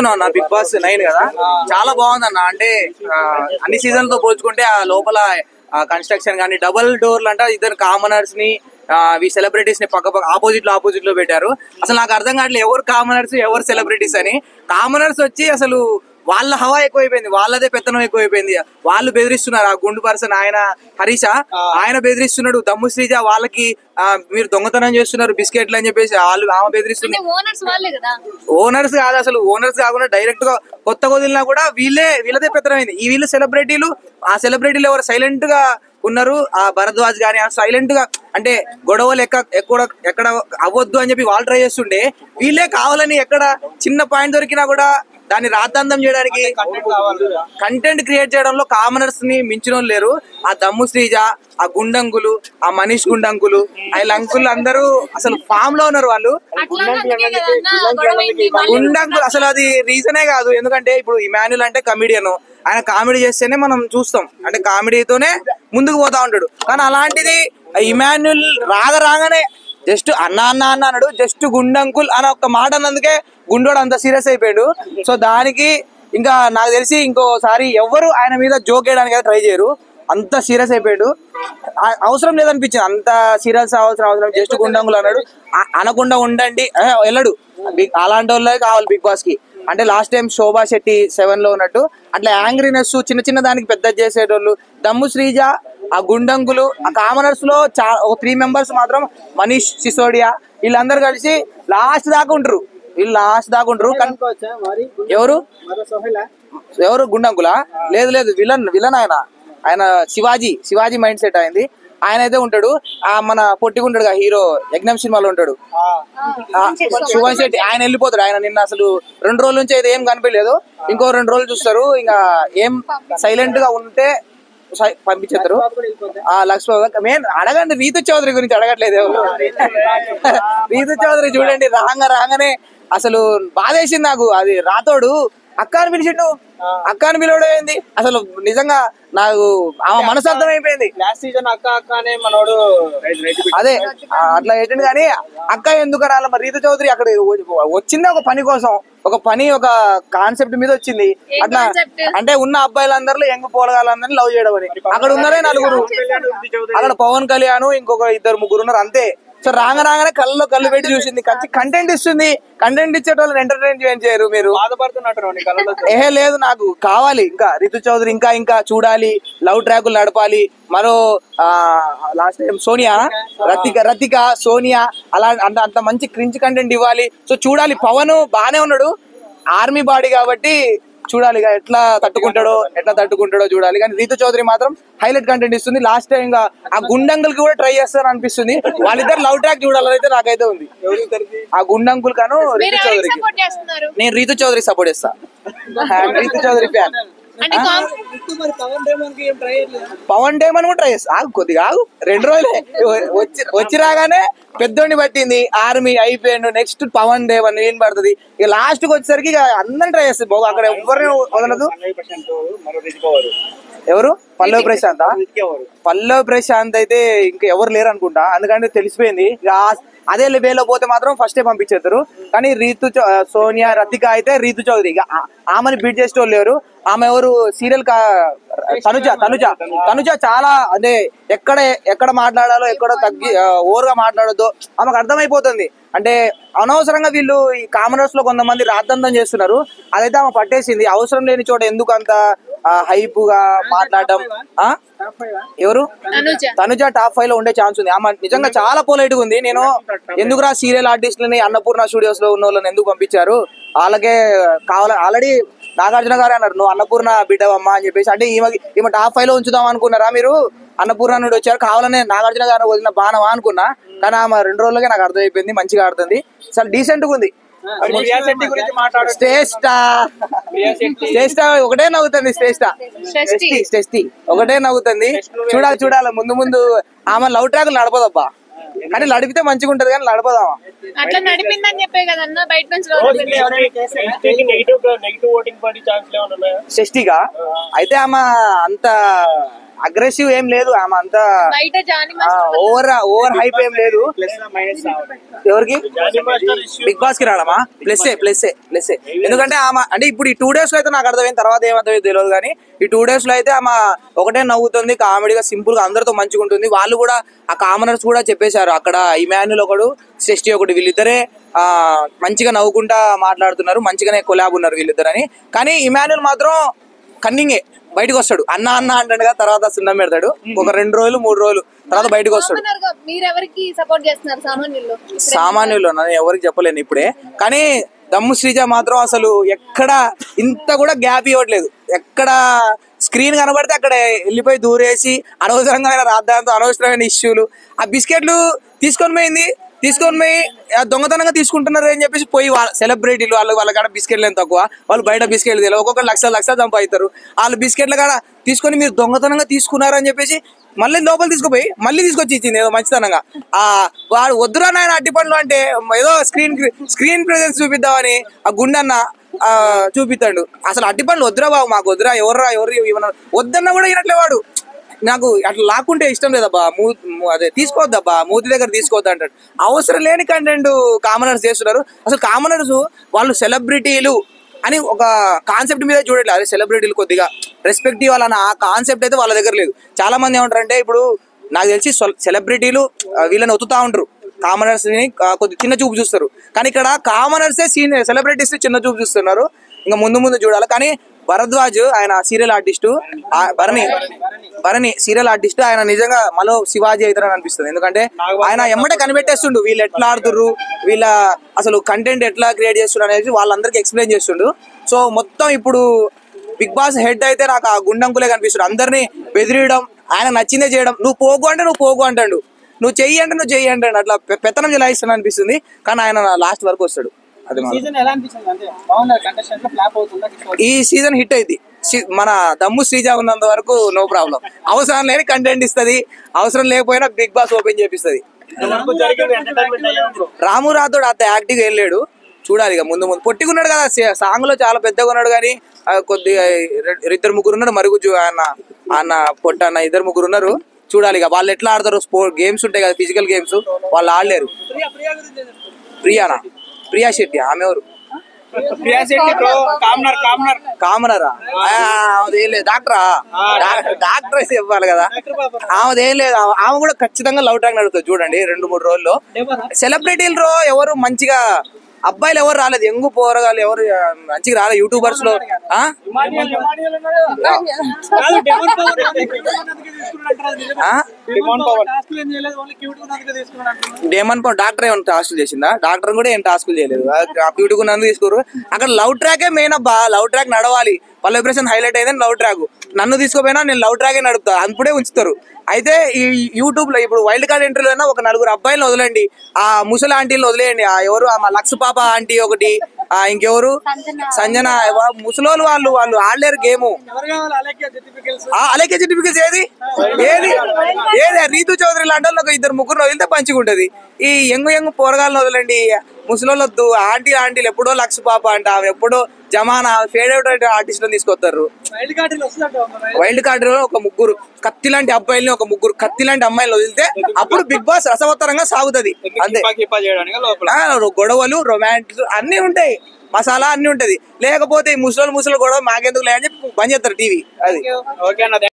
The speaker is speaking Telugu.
అన్న బిగ్ బాస్ 9 కదా, చాలా బాగుంది అన్న. అంటే అన్ని సీజన్ తో పోల్చుకుంటే ఆ లోపల కన్స్ట్రక్షన్ కానీ డబుల్ డోర్లు అంటే ఇద్దరు కామనర్స్ ని ఈ సెలబ్రిటీస్ ని పక్క ఆపోజిట్ లో పెట్టారు. అసలు నాకు అర్థం కావట్లేదు ఎవరు కామనర్స్ ఎవరు సెలబ్రిటీస్ అని. కామనర్స్ వచ్చి అసలు వాళ్ళ హవా ఎక్కువైపోయింది, వాళ్ళదే పెత్తనం ఎక్కువైపోయింది. వాళ్ళు బెదిరిస్తున్నారు. ఆ గుండు పర్సన్ ఆయన హరీష ఆయన బెదిరిస్తున్నాడు. దమ్ము శ్రీజ వాళ్ళకి మీరు దొంగతనం చేస్తున్నారు బిస్కెట్లు అని చెప్పేసి ఆమె బెదిరిస్తుంది. ఓనర్స్ కాదు, అసలు ఓనర్స్ కాకుండా డైరెక్ట్ గా కొత్త వదిలినా కూడా వీళ్ళదే పెత్తనమైంది. ఈ వీళ్ళు సెలబ్రిటీలు, ఆ సెలబ్రిటీలు ఎవరు సైలెంట్ గా ఉన్నారు. ఆ భరద్వాజ్ గాని సైలెంట్ గా అంటే గొడవలు ఎక్కడ అవ్వద్దు అని చెప్పి వాళ్ళు ట్రై చేస్తుండే, వీళ్ళే కావాలని ఎక్కడ చిన్న పాయింట్ దొరికినా కూడా దాన్ని రాద్ధాంతం చేయడానికి కంటెంట్ క్రియేట్ చేయడంలో కామనర్స్ ని మించిన లేరు. ఆ దమ్ము శ్రీజ, ఆ గుండంకులు, ఆ మనీష్ గుండంకులు, వీళ్ళ అంకులు అందరూ అసలు ఫామ్ లో ఉన్నారు. వాళ్ళు గుండంకులు అసలు అది రీజనే కాదు. ఎందుకంటే ఇప్పుడు ఇమాన్యుల్ అంటే కమిడియన్, ఆయన కామెడీ చేస్తేనే మనం చూస్తాం, అంటే కామెడీతోనే ముందుకు పోతా ఉంటాడు. కానీ అలాంటిది ఇమాన్యుల్ రాగానే జస్ట్ అన్న అన్నాడు, జస్ట్ గుండంకుల్ అని ఒక్క మాట అన్నందుకే గుండోడు అంత సీరియస్ అయిపోయాడు. సో దానికి ఇంకా నాకు తెలిసి ఇంకోసారి ఎవరు ఆయన మీద జోక్ వేయడానికి ట్రై చేయరు, అంత సీరియస్ అయిపోయాడు. అవసరం లేదనిపించింది అంత సీరియస్ అవసరం. జస్ట్ గుండంకులు అన్నాడు, అనకుండా ఉండండి వెళ్ళడు. అలాంటి వాళ్ళే కావాలి బిగ్ బాస్ కి. అంటే లాస్ట్ టైం శోభా శెట్టి 7 లో ఉన్నట్టు అట్లా యాంగ్రీనెస్ చిన్న దానికి పెద్ద చేసేటోళ్ళు దమ్ము శ్రీజ, ఆ గుండంకులు, ఆ కామనర్స్ లో 3 మెంబర్స్ మాత్రం మనీష్ సిసోడియా వీళ్ళందరూ కలిసి లాస్ట్ దాకా ఉంటారు. ఎవరు గుండంకులా? లేదు విలన్ ఆయన శివాజీ మైండ్ సెట్ అయింది. ఆయన అయితే ఉంటాడు. ఆ మన పొట్టిగా ఉంటాడు హీరో యజ్ఞం సినిమాలో ఉంటాడు శివన్ శెట్టి, ఆయన వెళ్ళిపోతాడు. ఆయన నిన్న అసలు 2 రోజుల నుంచి అయితే ఏం కనిపించలేదు. ఇంకో 2 రోజులు చూస్తారు, ఇంకా ఏం సైలెంట్ గా ఉంటే పంపించేస్తారు. ఆ లక్ష్మీ మెయిన్ అడగండి, రీతు చౌదరి గురించి అడగట్లేదు ఎవరు. రీతు చౌదరి చూడండి రాగానే అసలు బాధేసింది నాకు. అది రాతోడు అక్క అని పిలిచిండు, అక్క అని పిలవడం అసలు నిజంగా నాకు ఆమె మనసార్థం అయిపోయింది. లాస్ట్ సీజన్ అక్క అనే మనోడు అదే అట్లా ఏంటండి. కానీ అక్క ఎందుకు రాల మరి? రీతు చౌదరి అక్కడ వచ్చింది ఒక పని కోసం, ఒక కాన్సెప్ట్ మీద వచ్చింది. అట్లా అంటే ఉన్న అబ్బాయిలందరిలో యంగ్ పోలగాళ్ళందరినీ లవ్ చేయడం అని. అక్కడ ఉన్నారే 4, అక్కడ పవన్ కళ్యాణ్ ఇంకొక 2-3 ఉన్నారు అంతే. సో రాగానే కళ్ళలో కళ్ళు పెట్టి చూసింది, కంటెంట్ ఇస్తుంది. కంటెంట్ ఇచ్చే వాళ్ళని ఎంటర్టైన్ చేయరు మీరు. ఏహే లేదు, నాకు కావాలి ఇంకా రితు చౌదరి ఇంకా చూడాలి. లవ్ ట్రాకులు నడపాలి. మరో లాస్ట్ టైం సోనియా, రతిక సోనియా అలా అంత మంచి క్రింజ్ కంటెంట్ ఇవ్వాలి. సో చూడాలి. పవన్ బానే ఉన్నాడు, ఆర్మీ బాడీ కాబట్టి చూడాలి ఎట్లా తట్టుకుంటాడో చూడాలి. కానీ రీతు చౌదరి మాత్రం హైలైట్ కంటెంట్ ఇస్తుంది. లాస్ట్ టైం ఆ గుండంకుల్ కి కూడా ట్రై చేస్తారని అనిపిస్తుంది. వాళ్ళిద్దరు లవ్ ట్రాక్ చూడాలని అయితే నాకైతే ఉంది. ఆ గుండంకుల్ కాను రీతు చౌదరికి. నేను రీతు చౌదరి సపోర్ట్ చేస్తా, రీతు చౌదరి ఫ్యాన్. పవన్ డేమన్ కూడా ట్రై చేస్తా. కొద్దిగా 2 రోజులే వచ్చి రాగానే పెద్దోడిని పట్టింది, ఆర్మీ అయిపోయాడు. నెక్స్ట్ పవన్ డేమన్ ఏం పడుతుంది. ఇక లాస్ట్ కి వచ్చేసరికి ఇక అందరిని ట్రై చేస్తుంది. బాబు అక్కడ ఎవరిని వదలదు. ఎవరు? పల్లవి ప్రశాంత్ అయితే ఇంకా ఎవరు లేరు అనుకుంటా, ఎందుకంటే తెలిసిపోయింది. అదే వేలో పోతే మాత్రం ఫస్టే పంపించేస్తారు. కానీ సోనియా, రతిక అయితే రీతు చౌదరి ఆమెని బీట్ చేసేటోళ్ళు లేరు. ఆమె ఎవరు సీరియల్ తనుజ చాలా అంటే ఎక్కడ మాట్లాడాలో ఎక్కడ ఓవర్గా మాట్లాడొద్దో ఆమెకు అర్థమైపోతుంది. అంటే అనవసరంగా వీళ్ళు ఈ కామనర్స్ లో కొంతమంది రాద్ధాంతం చేస్తున్నారు. అదైతే ఆమె పట్టేసింది. అవసరం లేని చోట ఎందుకు అంత హైప్ గా మాట్లాడడం. ఎవరు? తనుజ టాప్ 5 లో ఉండే ఛాన్స్ ఉంది. ఆమె నిజంగా చాలా పొలైట్ గా ఉంది. నేను ఎందుకురా సీరియల్ ఆర్టిస్టులని అన్నపూర్ణ స్టూడియోస్ లో ఉన్న వాళ్ళని ఎందుకు పంపించారు, వాళ్ళకే కావాలి. ఆల్రెడీ నాగార్జున గారు అన్నారు నువ్వు అన్నపూర్ణ బిడ్డవమ్మా అని చెప్పేసి. అంటే ఈమె టాప్ 5 లో ఉంచుదాం అనుకున్నారా మీరు? అన్నపూర్ణ నుండి వచ్చారు, కావాలనే నాగార్జున గారు వదిలిన బాణమా అనుకున్నా. కానీ ఆమె 2 రోజులకే నాకు అర్థమైపోయింది, మంచిగా ఆడుతుంది, చాలా డీసెంట్ గా ఉంది. శ్రేష్ఠ ఒకటే నవ్వుతుంది. శ్రేష్ఠి ఒకటే నవ్వుతుంది. చూడాలి ముందు ఆమె లవ్ ట్రాకులు నడపదబ్బా. కానీ నడిపితే మంచిగా ఉంటది, కానీ నడపదామా అట్లా నడిపిందని చెప్పే కదన్నా బయట నుంచి. శ్రేష్ఠిగా అయితే ఆమె అంత అగ్రెసివ్ ఏం లేదు, ఆమె అంతా బయట జానీ ఓవర్ హైప్ ఏం లేదు. ఎవరికి బిగ్ బాస్ కి రావడమా ప్లస్ ఎందుకంటే ఆమె అంటే ఇప్పుడు ఈ 2 days లో అయితే నాకు అర్థమైంది, తర్వాత ఏమర్థమైంది తెలియదు కానీ ఈ 2 days లో అయితే ఆమె ఒకటే నవ్వుతుంది, కామెడీగా సింపుల్ గా అందరితో మంచిగా ఉంటుంది. వాళ్ళు కూడా ఆ కామనర్స్ కూడా చెప్పేశారు అక్కడ, ఇమాన్యుల్ ఒకడు శ్రేష్ఠి ఒకటి, వీళ్ళిద్దరే మంచిగా నవ్వుకుంటా మాట్లాడుతున్నారు, మంచిగానే కొలాబ్ ఉన్నారు వీళ్ళిద్దరని. కానీ ఇమాన్యుల్ మాత్రం కన్నింగే, బయటకు వస్తాడు అన్న అంటాడు కదా, తర్వాత సున్నం పెడతాడు, ఒక 2 రోజులు 3 రోజులు తర్వాత బయటకు వస్తాడు. మీరెవరికి సపోర్ట్ చేస్తున్నారు సామాన్యులు నన్ను ఎవరికి చెప్పలేను ఇప్పుడే, కానీ దమ్ము శ్రీజ మాత్రం అసలు ఎక్కడ ఇంత కూడా గ్యాప్ ఇవ్వట్లేదు, ఎక్కడ స్క్రీన్ కనబడితే అక్కడ వెళ్ళిపోయి దూరేసి అనవసరంగా రాద్దాంతో అనవసరమైన ఇష్యూలు. ఆ బిస్కెట్లు తీసుకొని పోయి దొంగతనంగా తీసుకుంటున్నారు అని చెప్పేసి పోయి సెలబ్రిటీలు వాళ్ళ కాడ బిస్కెట్లు ఏం తక్కువ, వాళ్ళు బయట బిస్కెట్లు తెలియదు, ఒక్కొక్కరు లక్షలు సంపాదిస్తారు. వాళ్ళు బిస్కెట్ల కాడ తీసుకొని మీరు దొంగతనంగా తీసుకున్నారు అని చెప్పేసి మళ్ళీ లోపల తీసుకుపోయి మళ్ళీ తీసుకొచ్చి ఇచ్చింది ఏదో మంచితనంగా. వాడు వద్దురా నాయన అట్టి పనులు అంటే ఏదో స్క్రీన్ ప్రెజెన్స్ చూపిద్దామని ఆ గుండన్న చూపిస్తాడు. అసలు అట్టి పనులు వద్దురా బాబు, మాకు వద్దురా, ఎవరు వద్దన్నా కూడా వినట్లే వాడు. నాకు అట్లా లాక్కుంటే ఇష్టం లేదబ్బా, అదే తీసుకోవద్దబ్బా, మూతి దగ్గర తీసుకోవద్దు అంటాడు. అవసరం లేని కంటెంట్ కామనర్స్ చేస్తున్నారు. అసలు కామనర్స్ వాళ్ళు సెలబ్రిటీలు అని ఒక కాన్సెప్ట్ మీద చూడట్లేదు, అదే సెలబ్రిటీలు కొద్దిగా రెస్పెక్ట్ ఇవ్వాలన్న ఆ కాన్సెప్ట్ అయితే వాళ్ళ దగ్గర లేదు. చాలా మంది ఏమంటారంటే, ఇప్పుడు నాకు తెలిసి సెలబ్రిటీలు వీళ్ళని ఒత్తుతా ఉంటారు, కామనర్స్ ని కొద్ది చిన్న చూపు చూస్తారు. కానీ ఇక్కడ కామనర్సే సెలబ్రిటీస్ చిన్న చూపు చూస్తున్నారు. ఇంకా ముందు చూడాలి. కానీ భరద్వాజ్ ఆయన serial artist, Bharani serial artist, ఆయన నిజంగా మనో శివాజీ అవుతారని అనిపిస్తుంది. ఎందుకంటే ఆయన ఎమ్మటే కనిపెట్టేస్తుండు వీళ్ళు ఎట్లా ఆడుతుర్రు, వీళ్ళ అసలు కంటెంట్ ఎట్లా క్రియేట్ చేస్తున్నారు అనేది వాళ్ళందరికీ ఎక్స్ప్లెయిన్ చేస్తుండు. సో మొత్తం ఇప్పుడు బిగ్ బాస్ హెడ్ అయితే నాకు ఆ గుండంకులే కనిపిస్తుంది, అందరినీ బెదిరియడం, ఆయన నచ్చిందే చేయడం. నువ్వు పోగు అంటే నువ్వు పోగు అంటాడు, నువ్వు చెయ్యి అంటే నువ్వు చెయ్యి అంటాడు, అట్లా పెత్తనం చెలాయిస్తాను అనిపిస్తుంది. కానీ ఆయన లాస్ట్ వరకు వస్తాడు. ఈ సీజన్ హిట్ అయింది, మన దమ్ము శ్రీజ ఉన్నంత వరకు నో ప్రాబ్లం. అవసరం లేని కంటెంట్ ఇస్తుంది, అవసరం లేకపోయినా బిగ్ బాస్ ఓపెన్ చేపిస్తుంది. రాము రాథోడ్ అంత యాక్టివ్ ఏం లేడు, చూడాలి ఇక ముందు పొట్టిగున్నాడు కదా, సాంగ్ లో చాలా పెద్దగా ఉన్నాడు. కానీ కొద్దిగా 2-3 ఉన్నారు, మరుగుజ్జు అన్న పొట్ట అన్న 2-3 ఉన్నారు. చూడాలి ఇక వాళ్ళు ఎట్లా ఆడతారు. గేమ్స్ ఉంటాయి కదా, ఫిజికల్ గేమ్స్, వాళ్ళు ఆడలేరు. ప్రియా శెట్టి ఆమె ఎవరు? కామనరా? డాక్టర్ అయితే ఇవ్వాలి కదా, ఆమెదేం లేదు. ఆమె కూడా ఖచ్చితంగా లవ్ ట్రాక్ నడుస్తుంది చూడండి 2-3 రోజుల్లో. సెలబ్రిటీలు ఎవరు మంచిగా అబ్బాయిలు ఎవరు రాలేదు, ఎంగు పోరగాళ్ళు ఎవరు మంచిగా రాలేదు యూట్యూబర్స్ లో. డేమన్ పవన్ డాక్టర్ ఏమైనా టాస్కులు చేసిందా? డాక్టర్ కూడా ఏం టాస్కులు చేయలేదు, క్యూట్ గా నన్ను తీసుకోరు. అక్కడ లవ్ ట్రాకే మెయిన్ అబ్బా, లవ్ ట్రాక్ నడవాలి. వాళ్ళ ఎప్రెషన్ హైలైట్ అయిందని లవ్ ట్రాక్, నన్ను తీసుకోపోయినా నేను లవ్ ట్రాకే నడుపుతా అప్పుడే ఉంచుతారు. అయితే ఈ యూట్యూబ్ లో ఇప్పుడు వైల్డ్ కార్డ్ ఎంట్రీలో అయినా ఒక 4 అబ్బాయిలను వదిలేండి, ఆ ముసలి ఆంటీలు వదిలేయండి. ఎవరు మా లక్స్ పాప ఆంటీ ఒకటి, ఇంకెవరు సంజన, ముసలోళ్ళు వాళ్ళు ఆడలేరు గేము. అలేఖ్య జెటిఫికెట్స్ ఏది రీతు చౌదరి లాంటి వాళ్ళు ఒక 2-3 వదిలితే మంచిగా ఉంటది. ఈ యంగ్ పోరగాళ్ళని వదలండి, ముసలోళ్ళొద్దు. ఆంటీలు ఎప్పుడో లక్స్ పాప అంట, ఆమె ఎప్పుడో జమానా ఫేవరెట్ ఆర్టిస్ట్ తీసుకొస్తారు. వైల్డ్ కార్డ్ లో ఒక 3 కత్తి లాంటి అబ్బాయిల్ని, ఒక 3 కత్తి లాంటి అమ్మాయిలు వదిలితే అప్పుడు బిగ్ బాస్ రసవత్తరంగా సాగుతుంది. అంతే, గొడవలు, రొమాంటిక్ అన్ని ఉంటాయి, మసాలా అన్ని ఉంటది. లేకపోతే ముసలి గొడవ మాకెందుకు లేదని చెప్పి బంద్ చేస్తారు టీవీ. అది